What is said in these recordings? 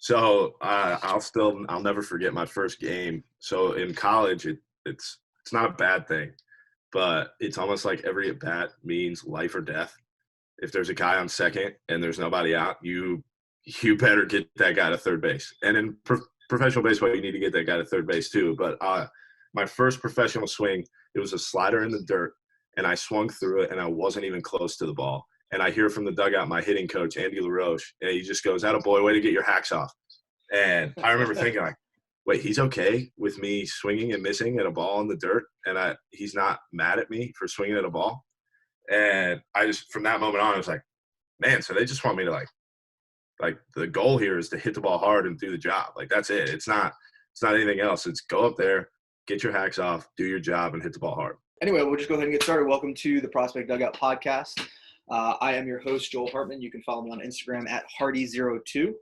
So I'll never forget my first game. So in college, it's not a bad thing, but it's almost like every at bat means life or death. If there's a guy on second and there's nobody out, you better get that guy to third base. And in professional baseball, you need to get that guy to third base too. But my first professional swing, it was a slider in the dirt, and I swung through it, and I wasn't even close to the ball. And I hear from the dugout my hitting coach, Andy LaRoche, and he just goes, "Attaboy, way to get your hacks off." And I remember thinking, like, wait, he's okay with me swinging and missing at a ball in the dirt, and he's not mad at me for swinging at a ball. And I just, from that moment on, I was like, man, so they just want me to like the goal here is to hit the ball hard and do the job. Like, that's it. It's not anything else. It's go up there, get your hacks off, do your job, and hit the ball hard. Anyway, we'll just go ahead and get started. Welcome to the Prospect Dugout podcast. I am your host, Joel Hartman. You can follow me on Instagram at Hardy02.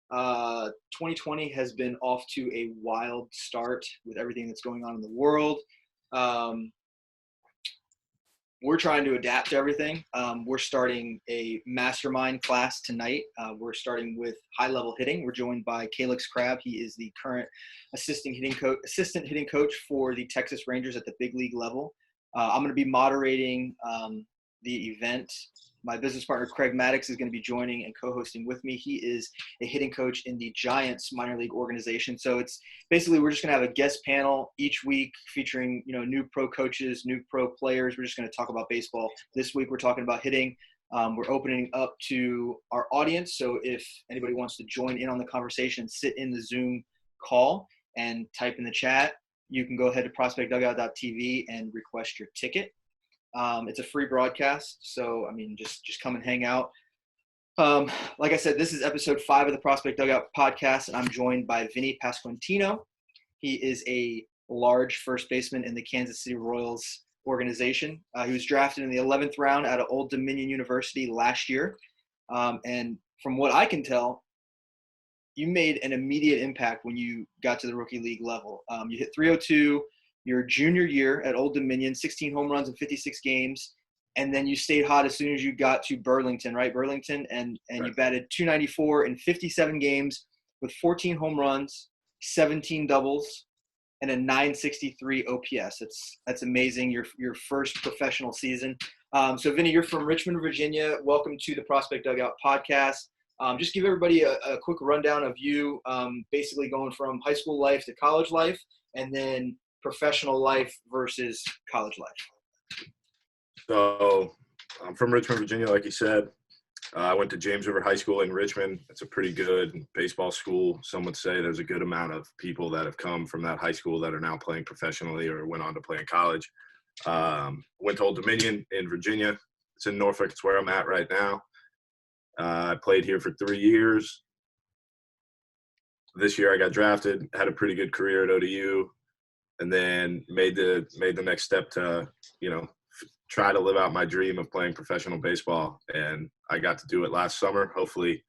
2020 has been off to a wild start with everything that's going on in the world. We're trying to adapt to everything. We're starting a mastermind class tonight. We're starting with high-level hitting. We're joined by Calix Crabb. He is the current assistant hitting coach for the Texas Rangers at the big league level. I'm going to be moderating the event. My business partner, Craig Maddox, is going to be joining and co-hosting with me. He is a hitting coach in the Giants minor league organization. So it's basically, we're just going to have a guest panel each week featuring, new pro coaches, new pro players. We're just going to talk about baseball. This week, we're talking about hitting. We're opening up to our audience. So if anybody wants to join in on the conversation, sit in the Zoom call and type in the chat, you can go ahead to prospectdugout.tv and request your ticket. It's a free broadcast, so just come and hang out. Like I said, this is episode 5 of the Prospect Dugout podcast, and I'm joined by Vinnie Pasquantino. He is a large first baseman in the Kansas City Royals organization. He was drafted in the 11th round out of Old Dominion University last year, and from what I can tell, you made an immediate impact when you got to the rookie league level. You hit .302. Your junior year at Old Dominion, 16 home runs in 56 games, and then you stayed hot as soon as you got to Burlington, right? Burlington, and right. You batted .294 in 57 games with 14 home runs, 17 doubles, and a .963 OPS. That's amazing. Your first professional season. So, Vinny, you're from Richmond, Virginia. Welcome to the Prospect Dugout podcast. Just give everybody a quick rundown of you, basically going from high school life to college life, and then professional life versus college life. So I'm from Richmond, Virginia, like you said. I went to James River High School in Richmond. It's a pretty good baseball school. Some would say there's a good amount of people that have come from that high school that are now playing professionally or went on to play in college. Went to Old Dominion in Virginia. It's in Norfolk. It's where I'm at right now. I played here for 3 years. This year I got drafted, had a pretty good career at ODU. And then made the next step to, try to live out my dream of playing professional baseball. And I got to do it last summer. Hopefully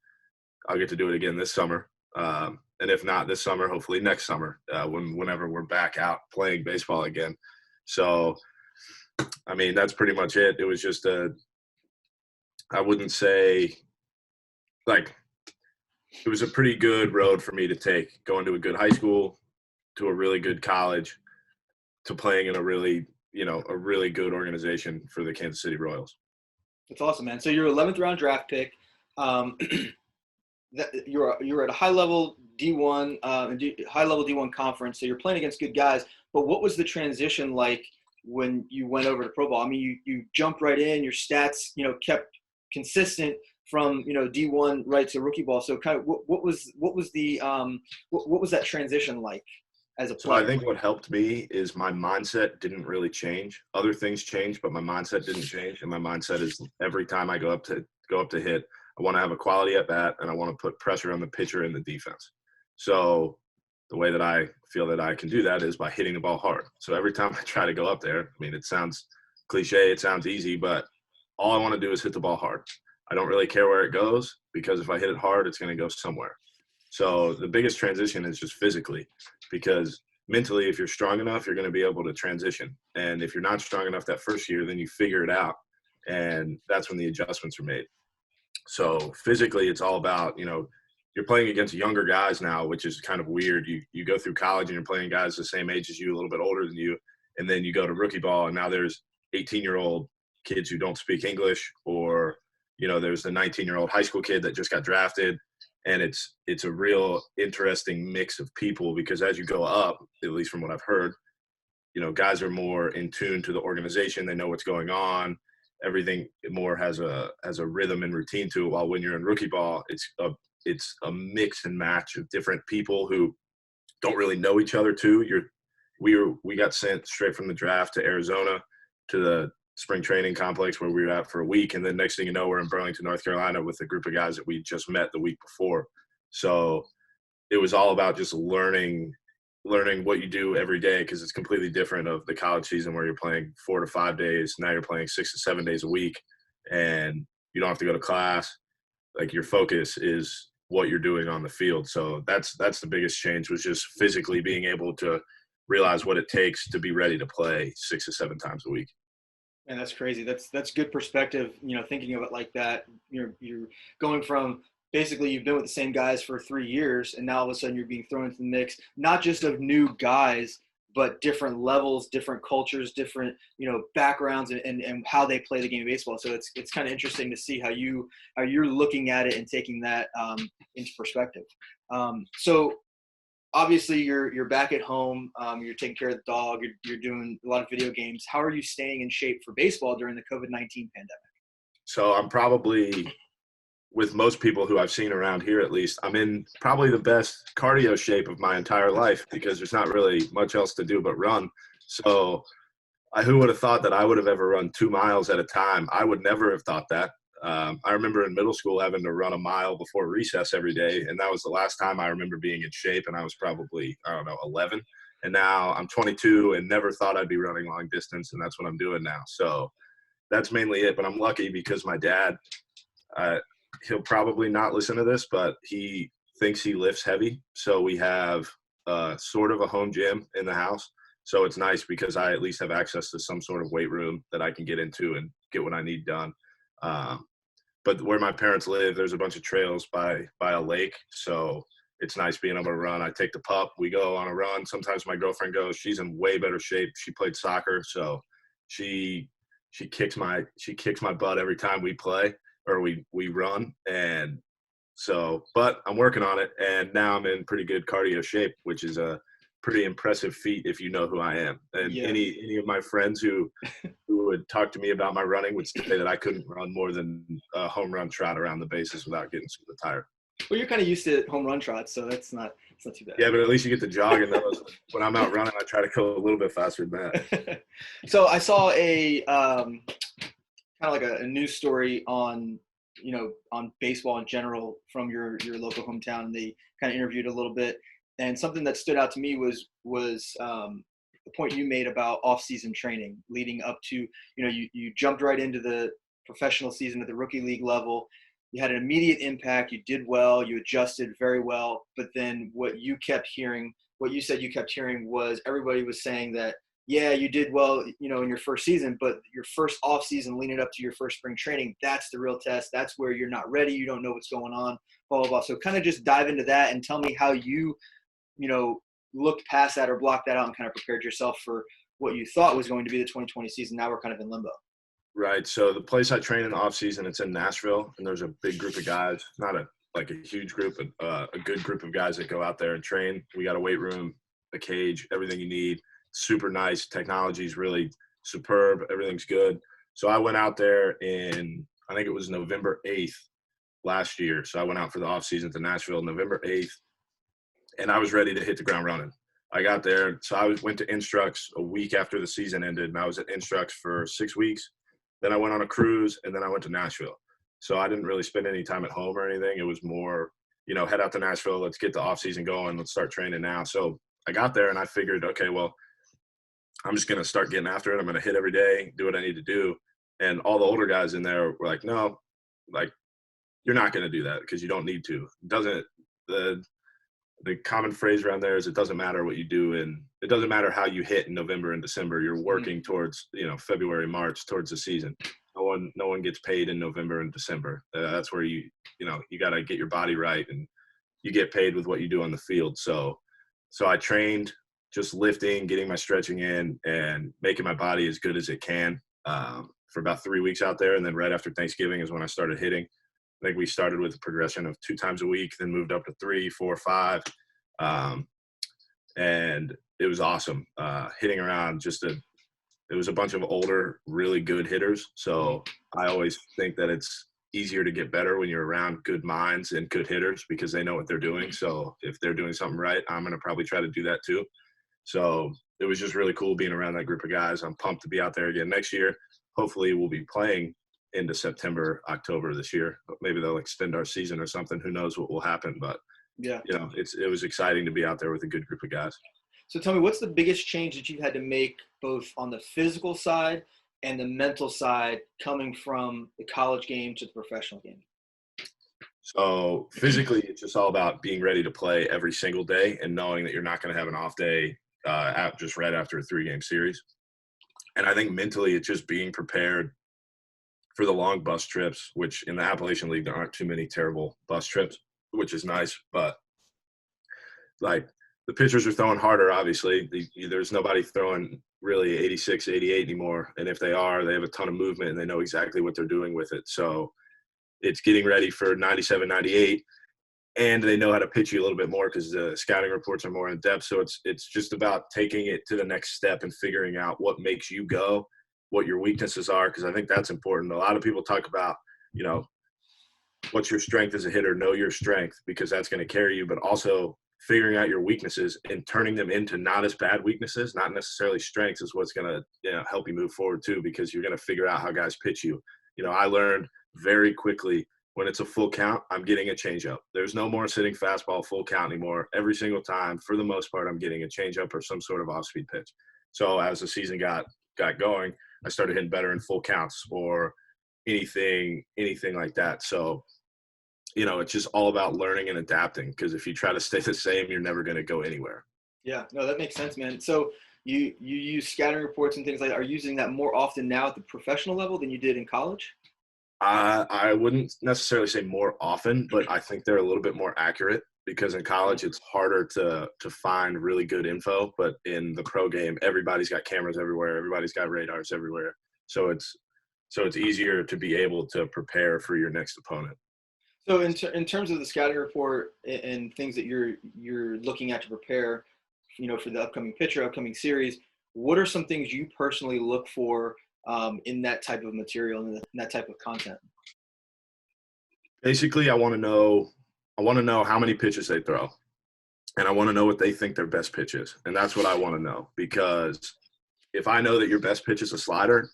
I'll get to do it again this summer. And if not this summer, hopefully next summer, whenever we're back out playing baseball again. So, that's pretty much it. It was just I wouldn't say it was a pretty good road for me to take, going to a good high school, to a really good college, to playing in a really good organization for the Kansas City Royals. That's awesome, man. So you're 11th round draft pick. You're at a high level D1, high level D1 conference. So you're playing against good guys. But what was the transition like when you went over to pro ball? You jumped right in. Your stats, kept consistent from D1 right to rookie ball. So kind of what was that transition like as a player? So I think what helped me is my mindset didn't really change. Other things changed, but my mindset didn't change. And my mindset is every time I go up to hit, I want to have a quality at bat and I want to put pressure on the pitcher and the defense. So the way that I feel that I can do that is by hitting the ball hard. So every time I try to go up there, it sounds cliche, it sounds easy, but all I want to do is hit the ball hard. I don't really care where it goes, because if I hit it hard, it's going to go somewhere. So the biggest transition is just physically, because mentally, if you're strong enough, you're going to be able to transition. And if you're not strong enough that first year, then you figure it out. And that's when the adjustments are made. So physically, it's all about, you're playing against younger guys now, which is kind of weird. You go through college and you're playing guys the same age as you, a little bit older than you, and then you go to rookie ball and now there's 18-year-old kids who don't speak English, or there's the 19-year-old high school kid that just got drafted, and it's a real interesting mix of people because as you go up, at least from what I've heard, guys are more in tune to the organization. They know what's going on. Everything more has a rhythm and routine to it. While when you're in rookie ball, it's a mix and match of different people who don't really know each other too. We got sent straight from the draft to Arizona to the spring training complex where we were at for a week. And then next thing you know, we're in Burlington, North Carolina with a group of guys that we just met the week before. So it was all about just learning what you do every day, because it's completely different of the college season where you're playing 4 to 5 days. Now you're playing 6 to 7 days a week, and you don't have to go to class. Like, your focus is what you're doing on the field. So that's the biggest change, was just physically being able to realize what it takes to be ready to play 6 to 7 times a week. And that's crazy. That's good perspective. Thinking of it like that, you're going from basically you've been with the same guys for 3 years, and now all of a sudden you're being thrown into the mix, not just of new guys, but different levels, different cultures, different backgrounds, and how they play the game of baseball. So it's kind of interesting to see how you're looking at it and taking that into perspective. So obviously you're back at home, you're taking care of the dog, you're doing a lot of video games. How are you staying in shape for baseball during the COVID-19 pandemic? So I'm probably, with most people who I've seen around here at least, I'm in probably the best cardio shape of my entire life, because there's not really much else to do but run. So who would have thought that I would have ever run 2 miles at a time? I would never have thought that. I remember in middle school having to run a mile before recess every day, and that was the last time I remember being in shape, and I was probably, 11. And now I'm 22 and never thought I'd be running long distance, and that's what I'm doing now. So that's mainly it. But I'm lucky because my dad, he'll probably not listen to this, but he thinks he lifts heavy. So we have sort of a home gym in the house. So it's nice because I at least have access to some sort of weight room that I can get into and get what I need done. But where my parents live, there's a bunch of trails by a lake. So it's nice being able to run. I take the pup, we go on a run. Sometimes my girlfriend goes. She's in way better shape. She played soccer, so she kicks my butt every time we play or we run. And so, but I'm working on it, and now I'm in pretty good cardio shape, which is a pretty impressive feat if you know who I am. And Yeah. any of my friends who would talk to me about my running would say that I couldn't run more than a home run trot around the bases without getting super tired. Well, you're kind of used to home run trots, so it's not too bad. Yeah, but at least you get to jog in those. When I'm out running, I try to go a little bit faster than that. So I saw a kind of like a news story on baseball in general from your local hometown, and they kind of interviewed a little bit. And something that stood out to me was the point you made about off-season training leading up to, you jumped right into the professional season at the rookie league level. You had an immediate impact. You did well. You adjusted very well. But then what you said you kept hearing was everybody was saying that, yeah, you did well, in your first season, but your first off season leading up to your first spring training, that's the real test. That's where you're not ready. You don't know what's going on, blah, blah, blah. So kind of just dive into that and tell me how you, looked past that or blocked that out and kind of prepared yourself for what you thought was going to be the 2020 season. Now we're kind of in limbo. Right. So the place I train in the off season, it's in Nashville, and there's a big group of guys, not a huge group, but a good group of guys that go out there and train. We got a weight room, a cage, everything you need. Super nice. Technology is really superb. Everything's good. So I went out there in, I think it was November 8th last year. So I went out for the off season to Nashville November 8th, and I was ready to hit the ground running. I got there. So I went to Instructs a week after the season ended, and I was at Instructs for 6 weeks. Then I went on a cruise, and then I went to Nashville. So I didn't really spend any time at home or anything. It was more, head out to Nashville. Let's get the off season going. Let's start training now. So I got there, and I figured, okay, well, I'm just going to start getting after it. I'm going to hit every day, do what I need to do. And all the older guys in there were like, no, you're not going to do that because you don't need to. The common phrase around there is it doesn't matter what you do, and it doesn't matter how you hit in November and December. You're working towards, February, March, towards the season. No one gets paid in November and December. That's where you got to get your body right and you get paid with what you do on the field. So I trained just lifting, getting my stretching in, and making my body as good as it can for about 3 weeks out there. And then right after Thanksgiving is when I started hitting. I think we started with a progression of 2 times a week, then moved up to 3, 4, 5. And it was awesome. Hitting around it was a bunch of older, really good hitters. So I always think that it's easier to get better when you're around good minds and good hitters because they know what they're doing. So if they're doing something right, I'm going to probably try to do that too. So it was just really cool being around that group of guys. I'm pumped to be out there again next year. Hopefully we'll be playing into September, October this year. Maybe they'll extend our season or something. Who knows what will happen? But, Yeah. it was exciting to be out there with a good group of guys. So tell me, what's the biggest change that you've had to make both on the physical side and the mental side coming from the college game to the professional game? So physically, it's just all about being ready to play every single day and knowing that you're not going to have an off day out just right after a 3-game series. And I think mentally, it's just being prepared for the long bus trips, which in the Appalachian League, there aren't too many terrible bus trips, which is nice. But like the pitchers are throwing harder, obviously. There's nobody throwing really 86, 88 anymore. And if they are, they have a ton of movement and they know exactly what they're doing with it. So it's getting ready for 97, 98. And they know how to pitch you a little bit more because the scouting reports are more in depth. So it's just about taking it to the next step and figuring out what makes you go, what your weaknesses are, because I think that's important. A lot of people talk about, what's your strength as a hitter, know your strength, because that's going to carry you, but also figuring out your weaknesses and turning them into not as bad weaknesses, not necessarily strengths, is what's going to help you move forward too, because you're going to figure out how guys pitch you. I learned very quickly when it's a full count, I'm getting a changeup. There's no more sitting fastball full count anymore. Every single time, for the most part, I'm getting a changeup or some sort of off-speed pitch. So as the season got going, I started hitting better in full counts or anything like that. So, it's just all about learning and adapting, because if you try to stay the same, you're never going to go anywhere. Yeah, no, that makes sense, man. So you use scouting reports and things like that. Are you using that more often now at the professional level than you did in college? I wouldn't necessarily say more often, but I think they're a little bit more accurate, because in college it's harder to find really good info. But in the pro game, everybody's got cameras everywhere. Everybody's got radars everywhere. So it's easier to be able to prepare for your next opponent. So in terms of the scouting report and things that you're looking at to prepare, for the upcoming pitcher, upcoming series, what are some things you personally look for in that type of material and in that type of content? Basically, I want to know how many pitches they throw, and I want to know what they think their best pitch is. And that's what I want to know, because if I know that your best pitch is a slider,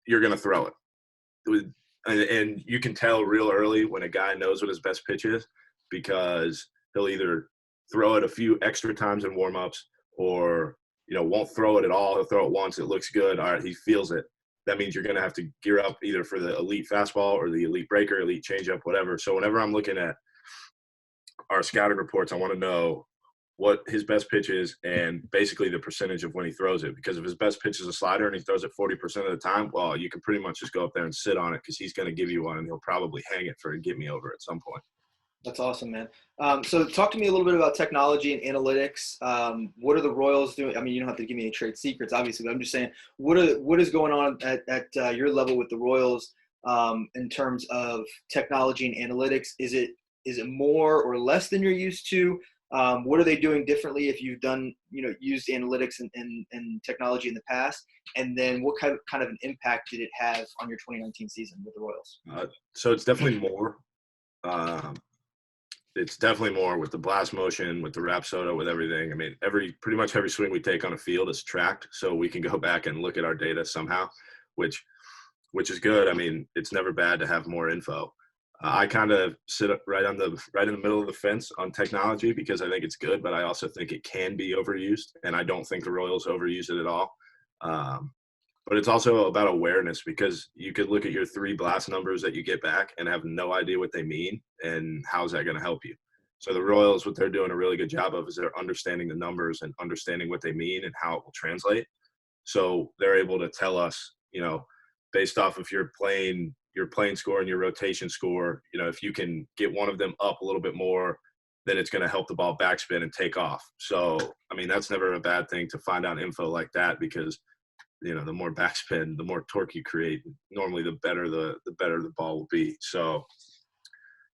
you're going to throw it. And you can tell real early when a guy knows what his best pitch is, because he'll either throw it a few extra times in warm-ups or, won't throw it at all. He'll throw it once. It looks good. All right, he feels it. That means you're going to have to gear up either for the elite fastball or the elite breaker, elite changeup, whatever. So whenever I'm looking at our scouting reports, I want to know what his best pitch is and basically the percentage of when he throws it. Because if his best pitch is a slider and he throws it 40% of the time, well, you can pretty much just go up there and sit on it, because he's going to give you one and he'll probably hang it for a get me over at some point. That's awesome, man. So talk to me a little bit about technology and analytics. What are the Royals doing? I mean, you don't have to give me any trade secrets, obviously, but I'm just saying, what is going on at your level with the Royals in terms of technology and analytics? Is it more or less than you're used to? What are they doing differently if you've done, used analytics and technology in the past? And then what kind of an impact did it have on your 2019 season with the Royals? So it's definitely more. It's definitely more with the blast motion, with the Rapsodo, with everything. I mean, pretty much every swing we take on a field is tracked, so we can go back and look at our data somehow, which is good. I mean, it's never bad to have more info. I kind of sit up right in the middle of the fence on technology, because I think it's good, but I also think it can be overused, and I don't think the Royals overuse it at all. But it's also about awareness, because you could look at your 3 blast numbers that you get back and have no idea what they mean, and how's that going to help you? So the Royals, what they're doing a really good job of is they're understanding the numbers and understanding what they mean and how it will translate. So they're able to tell us, based off of your playing score and your rotation score, if you can get one of them up a little bit more, then it's going to help the ball backspin and take off. So, I mean, that's never a bad thing to find out info like that because, the more backspin, the more torque you create, normally the better the ball will be. So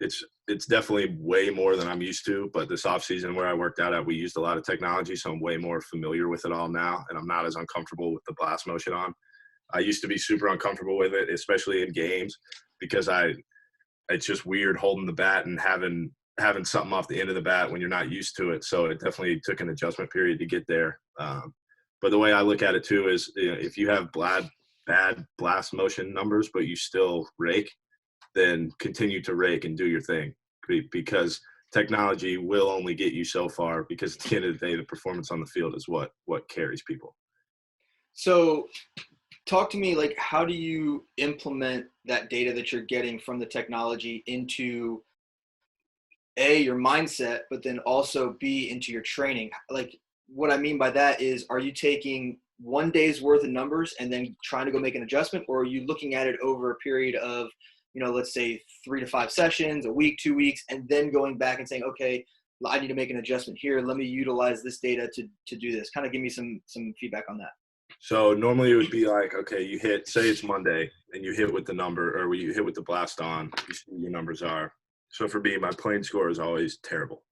it's definitely way more than I'm used to, but this offseason where I worked out at, we used a lot of technology, so I'm way more familiar with it all now, and I'm not as uncomfortable with the blast motion on. I used to be super uncomfortable with it, especially in games, because it's just weird holding the bat and having something off the end of the bat when you're not used to it. So it definitely took an adjustment period to get there. But the way I look at it too is, if you have bad blast motion numbers, but you still rake, then continue to rake and do your thing, because technology will only get you so far, because at the end of the day, the performance on the field is what carries people. So talk to me, like, how do you implement that data that you're getting from the technology into A, your mindset, but then also B, into your training? Like, what I mean by that is, are you taking one day's worth of numbers and then trying to go make an adjustment, or are you looking at it over a period of, let's say 3 to 5 sessions, a week, 2 weeks, and then going back and saying, okay, I need to make an adjustment here. Let me utilize this data to do this. Kind of give me some feedback on that. So normally it would be like, okay, you hit, say it's Monday, and you hit with the number, or you hit with the blast on, you see what your numbers are. So for me, my plane score is always terrible.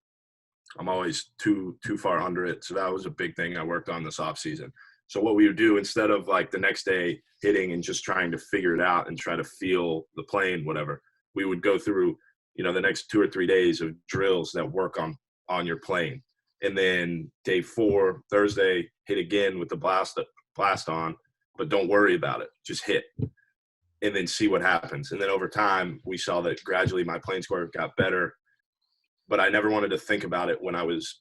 I'm always too far under it. So that was a big thing I worked on this off season. So what we would do, instead of like the next day hitting and just trying to figure it out and try to feel the plane, whatever, we would go through, the next 2 or 3 days of drills that work on your plane. And then day 4, Thursday, hit again with the blast on, but don't worry about it. Just hit and then see what happens. And then over time, we saw that gradually my plane score got better, but I never wanted to think about it when I was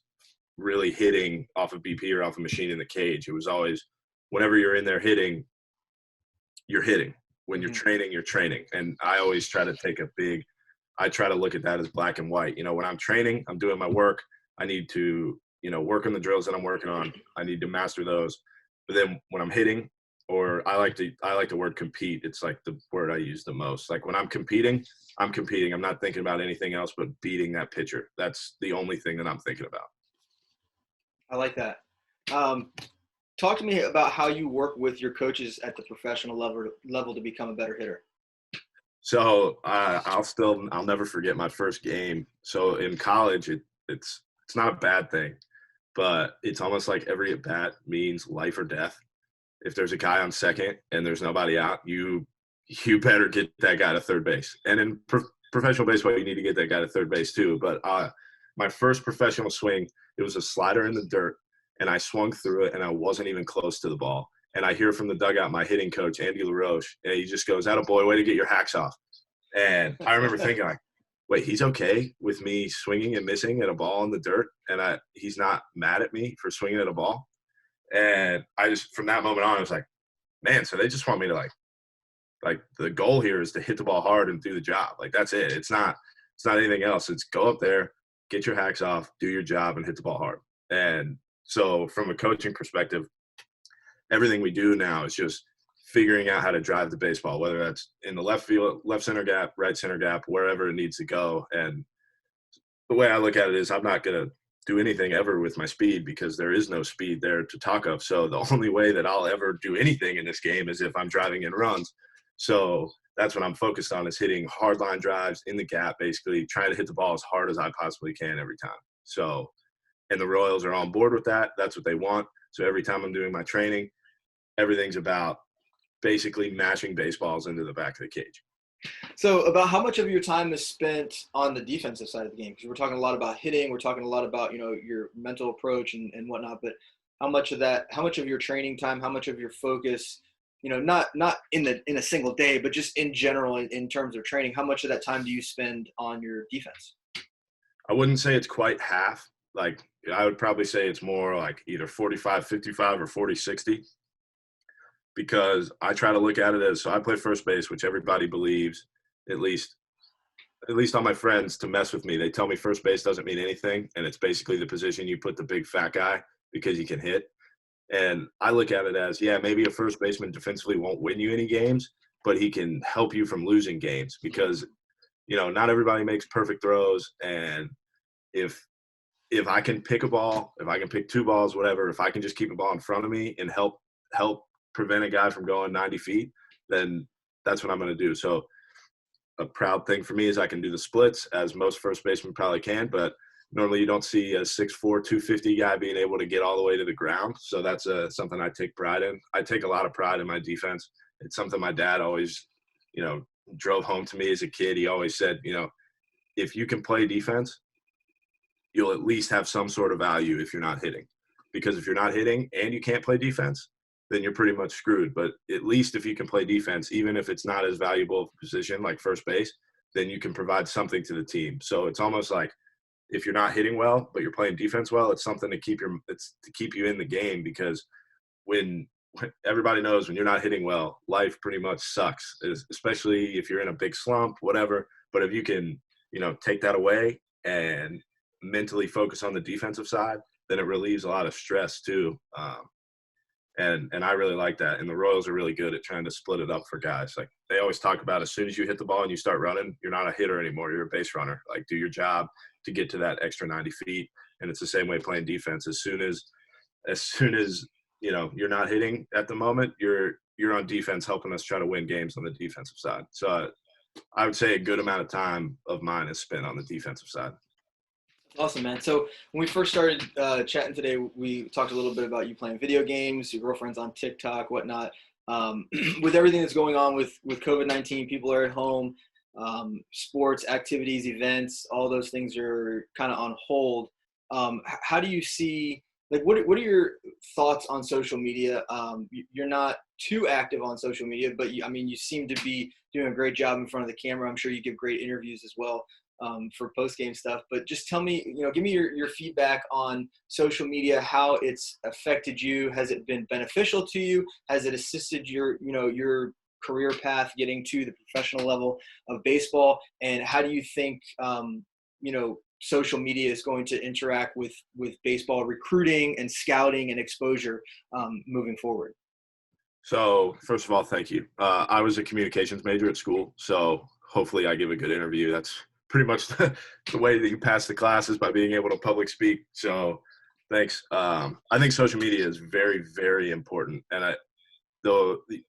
really hitting off of BP or off a machine in the cage. It was always, whenever you're in there hitting, you're hitting. When you're training, you're training. And I always try to I try to look at that as black and white. When I'm training, I'm doing my work. I need to, work on the drills that I'm working on. I need to master those. But then when I'm hitting, or I like the word compete. It's like the word I use the most. Like when I'm competing. I'm not thinking about anything else but beating that pitcher. That's the only thing that I'm thinking about. I like that. Talk to me about how you work with your coaches at the professional level to become a better hitter. So I'll never forget my first game. So in college, it's not a bad thing, but it's almost like every at bat means life or death. If there's a guy on second and there's nobody out, you better get that guy to third base. And in professional baseball, you need to get that guy to third base too. But my first professional swing, it was a slider in the dirt, and I swung through it, and I wasn't even close to the ball. And I hear from the dugout my hitting coach, Andy LaRoche, and he just goes, "Atta boy, way to get your hacks off." And I remember thinking, like, wait, he's okay with me swinging and missing at a ball in the dirt, and he's not mad at me for swinging at a ball. And I just, from that moment on, I was like, man, so they just want me to like the goal here is to hit the ball hard and do the job. Like, that's it. It's not anything else. It's go up there, get your hacks off, do your job, and hit the ball hard. And so from a coaching perspective, everything we do now is just figuring out how to drive the baseball, whether that's in the left field, left center gap, right center gap, wherever it needs to go. And the way I look at it is, I'm not going to do anything ever with my speed, because there is no speed there to talk of. So the only way that I'll ever do anything in this game is if I'm driving in runs. So that's what I'm focused on, is hitting hard line drives in the gap, basically trying to hit the ball as hard as I possibly can every time. So, and the Royals are on board with that. That's what they want. So every time I'm doing my training, everything's about basically mashing baseballs into the back of the cage. So about how much of your time is spent on the defensive side of the game? Because we're talking a lot about hitting, we're talking a lot about, your mental approach and whatnot, but how much of your training time, how much of your focus, not in a single day, but just in general, in terms of training, how much of that time do you spend on your defense? I wouldn't say it's quite half. Like, I would probably say it's more like either 45-55 or 40-60. Because I try to look at it as, so I play first base, which everybody believes, at least all my friends, to mess with me. They tell me first base doesn't mean anything, and it's basically the position you put the big fat guy because he can hit. And I look at it as, yeah, maybe a first baseman defensively won't win you any games, but he can help you from losing games, because, not everybody makes perfect throws. And if if I can pick a ball, if I can pick two balls, whatever, if I can just keep a ball in front of me and help prevent a guy from going 90 feet, then that's what I'm going to do. So a proud thing for me is I can do the splits, as most first basemen probably can, but normally you don't see a 6'4", 250 guy being able to get all the way to the ground. So that's something I take pride in. I take a lot of pride in my defense. It's something my dad always, drove home to me as a kid. He always said, if you can play defense, you'll at least have some sort of value if you're not hitting. Because if you're not hitting and you can't play defense, then you're pretty much screwed. But at least if you can play defense, even if it's not as valuable of a position like first base, then you can provide something to the team. So it's almost like if you're not hitting well, but you're playing defense well, it's something to keep you in the game, because when everybody knows when you're not hitting well, life pretty much sucks, especially if you're in a big slump, whatever. But if you can, take that away and mentally focus on the defensive side, then it relieves a lot of stress too. And I really like that. And the Royals are really good at trying to split it up for guys. Like they always talk about, as soon as you hit the ball and you start running, you're not a hitter anymore. You're a base runner. Like, do your job to get to that extra 90 feet. And it's the same way playing defense. As soon as you're not hitting at the moment, you're on defense, helping us try to win games on the defensive side. So I would say a good amount of time of mine is spent on the defensive side. Awesome, man. So when we first started chatting today, we talked a little bit about you playing video games, your girlfriend's on TikTok, whatnot. With everything that's going on with COVID-19, people are at home, sports, activities, events, all those things are kind of on hold. How do you see, like, what are your thoughts on social media? You're not too active on social media, but you seem to be doing a great job in front of the camera. I'm sure you give great interviews as well. For post-game stuff, but just tell me, give me your feedback on social media, how it's affected you. Has it been beneficial to you? Has it assisted your career path getting to the professional level of baseball? And how do you think, social media is going to interact with baseball recruiting and scouting and exposure moving forward? So first of all, thank you. I was a communications major at school, so hopefully I give a good interview. That's pretty much the way that you pass the class, is by being able to public speak. So thanks. I think social media is very, very important. And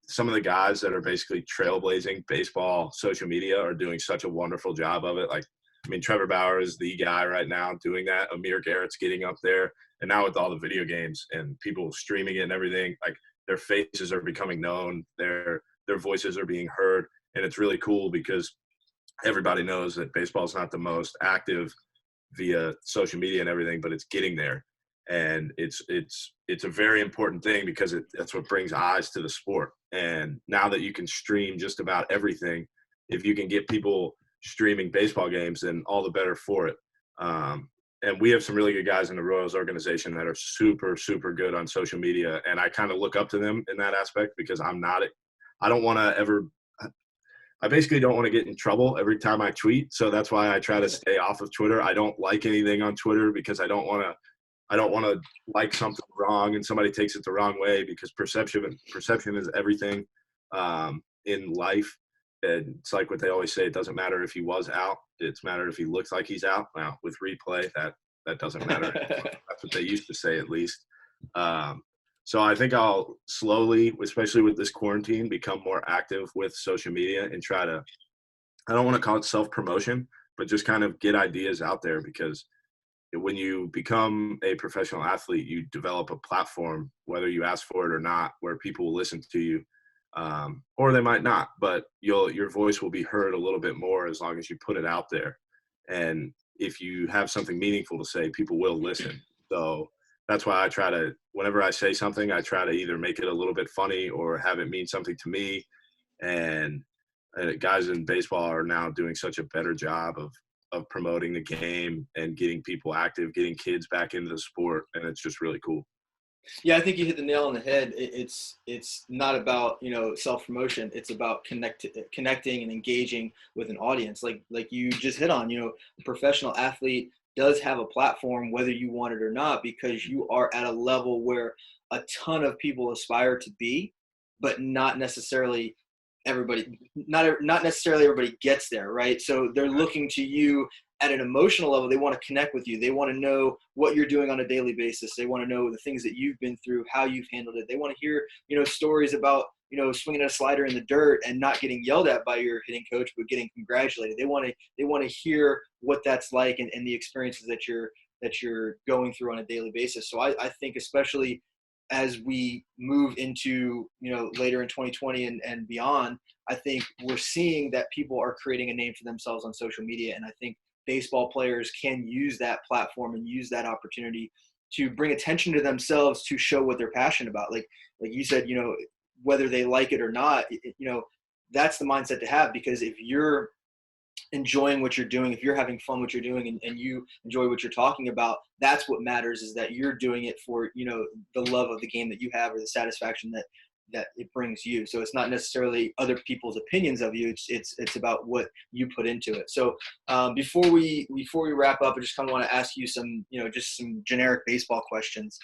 some of the guys that are basically trailblazing baseball social media are doing such a wonderful job of it. Like, Trevor Bauer is the guy right now doing that. Amir Garrett's getting up there. And now with all the video games and people streaming it and everything, like, their faces are becoming known. Their voices are being heard. And it's really cool because everybody knows that baseball is not the most active via social media and everything, but it's getting there. And it's a very important thing, because that's what brings eyes to the sport. And now that you can stream just about everything, if you can get people streaming baseball games, then all the better for it. And we have some really good guys in the Royals organization that are super, super good on social media. And I kind of look up to them in that aspect, because I basically don't want to get in trouble every time I tweet. So that's why I try to stay off of Twitter. I don't like anything on Twitter, because I don't want to like something wrong and somebody takes it the wrong way, because perception is everything in life. And it's like what they always say, it doesn't matter if he was out, it's matter if he looks like he's out. Now with replay, that doesn't matter. That's what they used to say, at least. So I think I'll slowly, especially with this quarantine, become more active with social media and try to, I don't want to call it self-promotion, but just kind of get ideas out there, because when you become a professional athlete, you develop a platform, whether you ask for it or not, where people will listen to you, or they might not, but your voice will be heard a little bit more as long as you put it out there. And if you have something meaningful to say, people will listen. So that's why I try to, whenever I say something, I try to either make it a little bit funny or have it mean something to me. And guys in baseball are now doing such a better job of promoting the game and getting people active, getting kids back into the sport. And it's just really cool. Yeah, I think you hit the nail on the head. It's not about, self-promotion. It's about connecting and engaging with an audience. Like you just hit on, a professional athlete does have a platform, whether you want it or not, because you are at a level where a ton of people aspire to be, but not necessarily everybody gets there, right? So they're looking to you at an emotional level, they want to connect with you. They want to know what you're doing on a daily basis. They want to know the things that you've been through, how you've handled it. They want to hear, stories about, swinging a slider in the dirt and not getting yelled at by your hitting coach, but getting congratulated. They want to hear what that's like and the experiences that you're going through on a daily basis. So I think especially as we move into, later in 2020 and beyond, I think we're seeing that people are creating a name for themselves on social media. And I think baseball players can use that platform and use that opportunity to bring attention to themselves, to show what they're passionate about. Like you said, whether they like it or not, that's the mindset to have, because if you're enjoying what you're doing, if you're having fun what you're doing, and you enjoy what you're talking about, that's what matters, is that you're doing it for, the love of the game that you have, or the satisfaction that it brings you. So it's not necessarily other people's opinions of you. It's about what you put into it. So before we wrap up, I just kind of want to ask you some, just some generic baseball questions.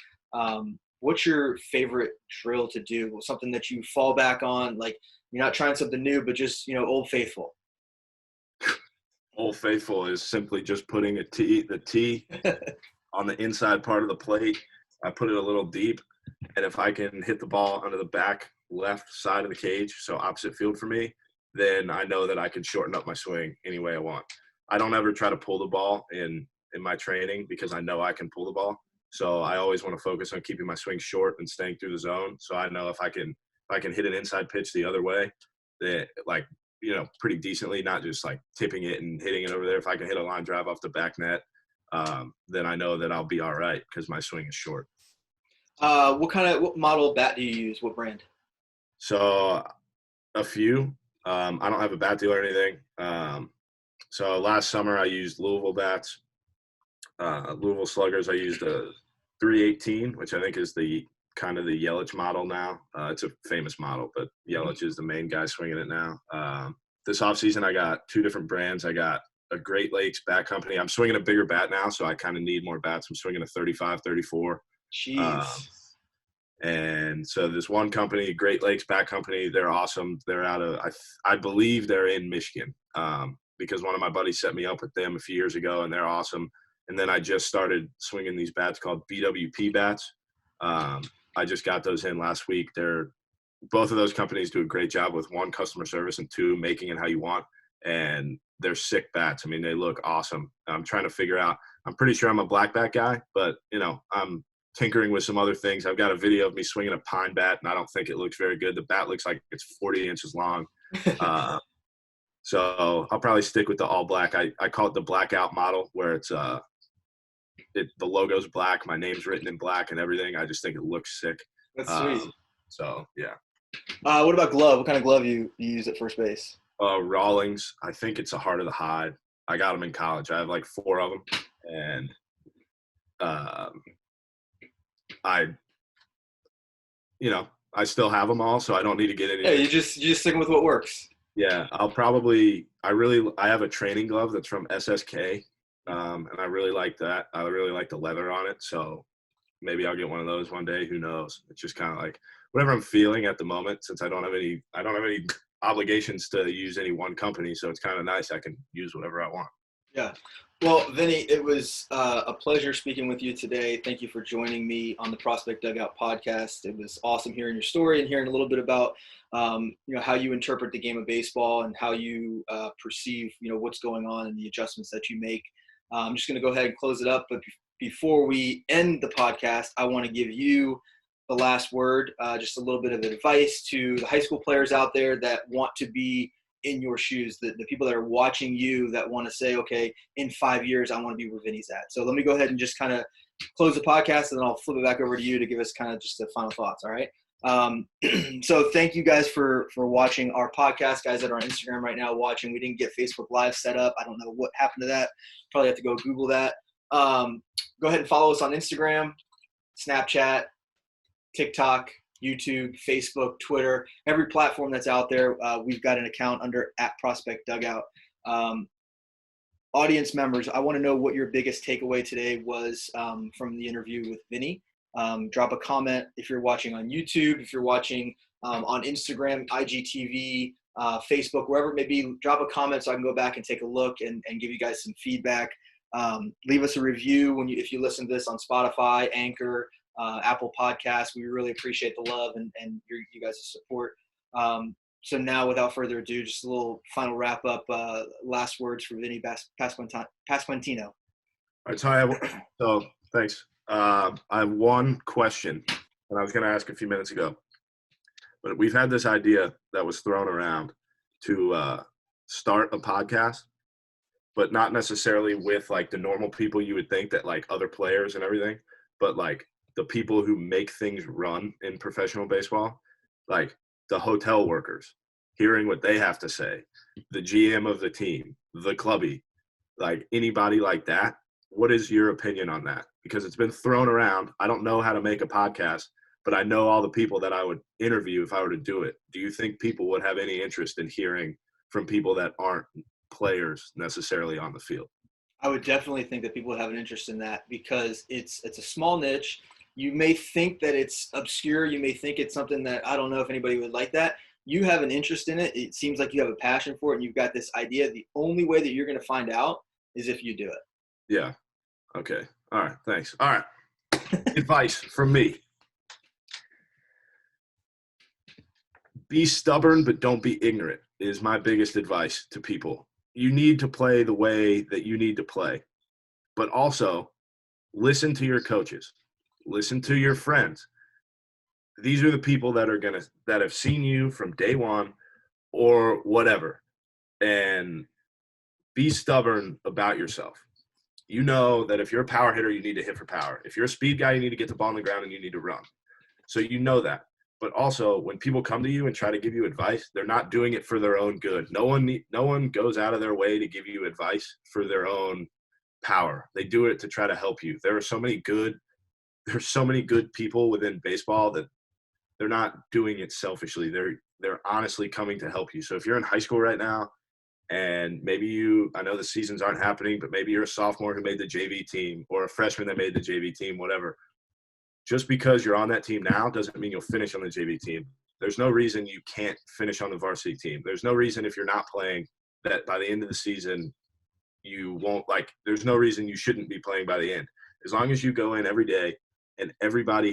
What's your favorite drill to do? Something that you fall back on, like you're not trying something new, but just, Old Faithful. Old Faithful is simply just putting the tee on the inside part of the plate. I put it a little deep, and if I can hit the ball under the back left side of the cage, so opposite field for me, then I know that I can shorten up my swing any way I want. I don't ever try to pull the ball in my training, because I know I can pull the ball. So I always want to focus on keeping my swing short and staying through the zone. So I know if I can hit an inside pitch the other way, that pretty decently, not just like tipping it and hitting it over there. If I can hit a line drive off the back net, then I know that I'll be all right, because my swing is short. What model of bat do you use? What brand? So a few. I don't have a bat deal or anything. So last summer I used Louisville bats, Louisville Sluggers. I used a 318, which I think is the kind of the Yelich model now. It's a famous model, but Yelich is the main guy swinging it now. This offseason I got two different brands. I got a Great Lakes bat company. I'm swinging a bigger bat now, so I kind of need more bats. I'm swinging a 35, 34. Jeez. And so this one company, Great Lakes Bat Company, they're awesome. They're out of, I believe they're in Michigan, because one of my buddies set me up with them a few years ago, and they're awesome. And then I just started swinging these bats called BWP bats. I just got those in last week. Both of those companies do a great job with, one, customer service, and two, making it how you want. And they're sick bats. I mean, they look awesome. I'm trying to figure out, I'm pretty sure I'm a black bat guy, but I'm tinkering with some other things. I've got a video of me swinging a pine bat, and I don't think it looks very good. The bat looks like it's 40 inches long. So I'll probably stick with the all black. I call it the blackout model, where it's the logo's black, my name's written in black and everything. I just think it looks sick. That's sweet. So yeah. What about glove? What kind of glove you use at first base? Rawlings. I think it's a Heart of the Hide. I got them in college. I have like 4 of them, and I still have them all, so I don't need to get any. Yeah, you just sticking with what works. Yeah, I have a training glove that's from SSK, and I really like that. I really like the leather on it, so maybe I'll get one of those one day. Who knows? It's just kind of like whatever I'm feeling at the moment, since I don't have any obligations to use any one company, so it's kind of nice. I can use whatever I want. Yeah. Well, Vinnie, it was a pleasure speaking with you today. Thank you for joining me on the Prospect Dugout podcast. It was awesome hearing your story and hearing a little bit about, how you interpret the game of baseball and how you perceive, what's going on and the adjustments that you make. I'm just going to go ahead and close it up. But before we end the podcast, I want to give you the last word, just a little bit of advice to the high school players out there that want to be in your shoes, the people that are watching you that want to say, okay, in 5 years, I want to be where Vinny's at. So let me go ahead and just kind of close the podcast, and then I'll flip it back over to you to give us kind of just the final thoughts. All right. So thank you guys for watching our podcast, guys that are on Instagram right now watching. We didn't get Facebook Live set up. I don't know what happened to that. Probably have to go Google that. Go ahead and follow us on Instagram, Snapchat, TikTok, YouTube, Facebook, Twitter, every platform that's out there. We've got an account under @Prospect Dugout. Audience members, I want to know what your biggest takeaway today was from the interview with Vinny. Drop a comment if you're watching on YouTube, if you're watching on Instagram, IGTV, Facebook, wherever it may be. Drop a comment so I can go back and take a look and give you guys some feedback. Leave us a review if you listen to this on Spotify, Anchor, Apple Podcasts. We really appreciate the love and you guys' support. So now, without further ado, just a little final wrap up. Last words for Vinnie Pasquantino. All right, so thanks. I have one question, and I was going to ask a few minutes ago. But we've had this idea that was thrown around to start a podcast, but not necessarily with like the normal people you would think, that like other players and everything, but like the people who make things run in professional baseball, like the hotel workers, hearing what they have to say, the GM of the team, the clubby, like anybody like that. What is your opinion on that? Because it's been thrown around. I don't know how to make a podcast, but I know all the people that I would interview if I were to do it. Do you think people would have any interest in hearing from people that aren't players necessarily on the field? I would definitely think that people would have an interest in that, because it's a small niche. You may think that it's obscure. You may think it's something that I don't know if anybody would like that. You have an interest in it. It seems like you have a passion for it, and you've got this idea. The only way that you're going to find out is if you do it. Yeah. Okay. All right. Thanks. All right. Advice from me. Be stubborn, but don't be ignorant is my biggest advice to people. You need to play the way that you need to play, but also listen to your coaches, listen to your friends. These are the people that have seen you from day one or whatever, and be stubborn about yourself. You know that if you're a power hitter, you need to hit for power. If you're a speed guy, you need to get the ball on the ground and you need to run. So you know that. But also, when people come to you and try to give you advice, they're not doing it for their own good. No one goes out of their way to give you advice for their own power. They do it to try to help you. There's so many good people within baseball that they're not doing it selfishly. They're honestly coming to help you. So if you're in high school right now, and maybe I know the seasons aren't happening, but maybe you're a sophomore who made the JV team, or a freshman that made the JV team, whatever. Just because you're on that team now doesn't mean you'll finish on the JV team. There's no reason you can't finish on the varsity team. There's no reason, if you're not playing, that by the end of the season you won't, like, there's no reason you shouldn't be playing by the end. As long as you go in every day and everybody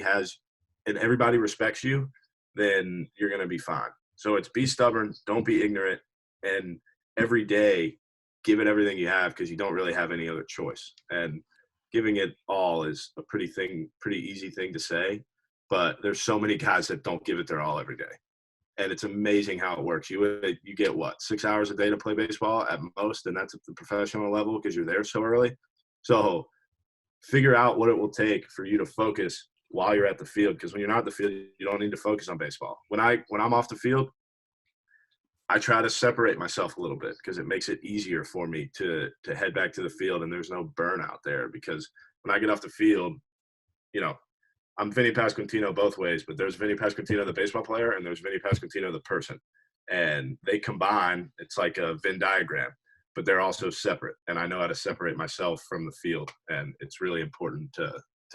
respects you, then you're going to be fine. So it's be stubborn, don't be ignorant, and every day give it everything you have, because you don't really have any other choice. And giving it all is a pretty easy thing to say, but there's so many guys that don't give it their all every day. And it's amazing how it works. You get, 6 hours a day to play baseball at most, and that's at the professional level because you're there so early. So figure out what it will take for you to focus while you're at the field, because when you're not at the field, you don't need to focus on baseball. When I'm off the field, I try to separate myself a little bit, because it makes it easier for me to head back to the field, and there's no burnout there. Because when I get off the field, I'm Vinnie Pasquantino both ways, but there's Vinnie Pasquantino, the baseball player, and there's Vinnie Pasquantino, the person. And they combine, it's like a Venn diagram, but they're also separate. And I know how to separate myself from the field, and it's really important to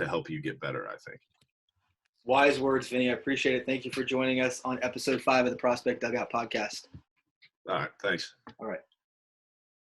help you get better, I think. Wise words, Vinny. I appreciate it. Thank you for joining us on episode 5 of the Prospect Dugout podcast. All right. Thanks. All right.